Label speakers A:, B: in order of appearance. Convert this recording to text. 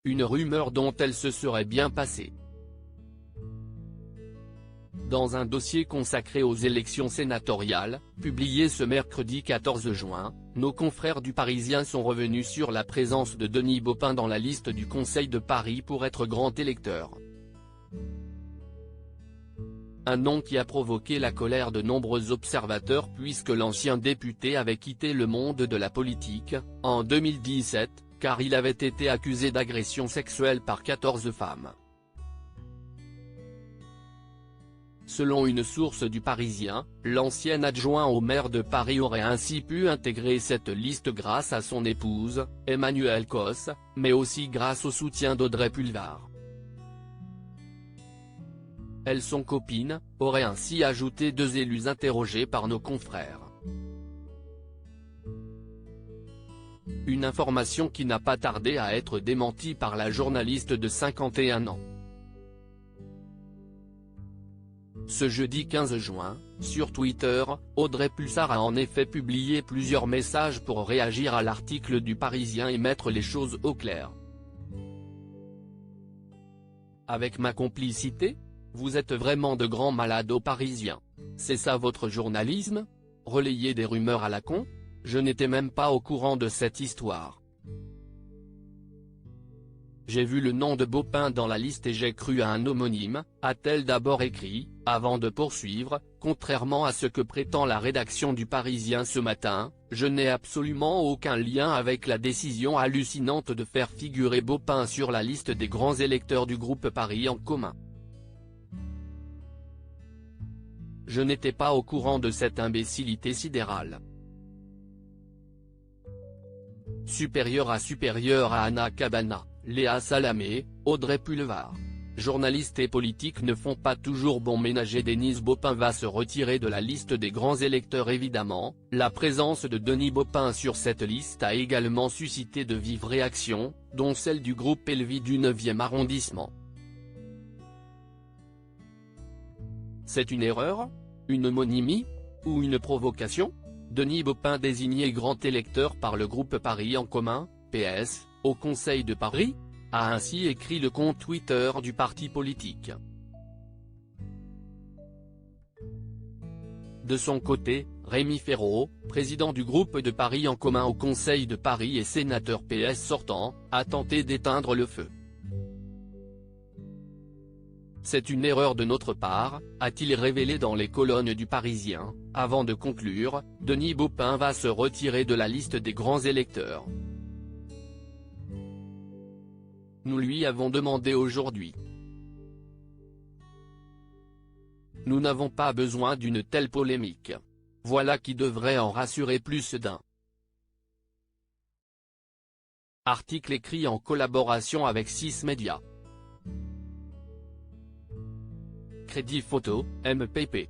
A: une rumeur dont elle se serait bien passée. Dans un dossier consacré aux élections sénatoriales, publié ce mercredi 14 juin, nos confrères du Parisien sont revenus sur la présence de Denis Baupin dans la liste du Conseil de Paris pour être grand électeur. Un nom qui a provoqué la colère de nombreux observateurs puisque l'ancien député avait quitté le monde de la politique, en 2017, car il avait été accusé d'agression sexuelle par 14 femmes. Selon une source du Parisien, l'ancien adjoint au maire de Paris aurait ainsi pu intégrer cette liste grâce à son épouse, Emmanuelle Causse, mais aussi grâce au soutien d'Audrey Pulvar. Elles sont copines, auraient ainsi ajouté deux élus interrogés par nos confrères. Une information qui n'a pas tardé à être démentie par la journaliste de 51 ans. Ce jeudi 15 juin, sur Twitter, Audrey Pulvar a en effet publié plusieurs messages pour réagir à l'article du Parisien et mettre les choses au clair. Avec ma complicité ? Vous êtes vraiment de grands malades aux Parisiens. C'est ça votre journalisme ? Relayer des rumeurs à la con ? Je n'étais même pas au courant de cette histoire. J'ai vu le nom de Baupin dans la liste et j'ai cru à un homonyme, a-t-elle d'abord écrit, avant de poursuivre, contrairement à ce que prétend la rédaction du Parisien ce matin, je n'ai absolument aucun lien avec la décision hallucinante de faire figurer Baupin sur la liste des grands électeurs du groupe Paris en commun. Je n'étais pas au courant de cette imbécilité sidérale. Supérieur à Anna Cabana, Léa Salamé, Audrey Pulvar. Journalistes et politiques ne font pas toujours bon ménage et Denis Baupin va se retirer de la liste des grands électeurs évidemment. La présence de Denis Baupin sur cette liste a également suscité de vives réactions, dont celle du groupe Elvi du 9e arrondissement. C'est une erreur ? Une homonymie ? Ou une provocation ? Denis Baupin désigné grand électeur par le groupe Paris en commun, PS, au Conseil de Paris, a ainsi écrit le compte Twitter du parti politique. De son côté, Rémi Féraud, président du groupe de Paris en commun au Conseil de Paris et sénateur PS sortant, a tenté d'éteindre le feu. C'est une erreur de notre part, a-t-il révélé dans les colonnes du Parisien, avant de conclure, Denis Baupin va se retirer de la liste des grands électeurs. Nous lui avons demandé aujourd'hui. Nous n'avons pas besoin d'une telle polémique. Voilà qui devrait en rassurer plus d'un. Article écrit en collaboration avec 6 médias. Crédit photo, MPP.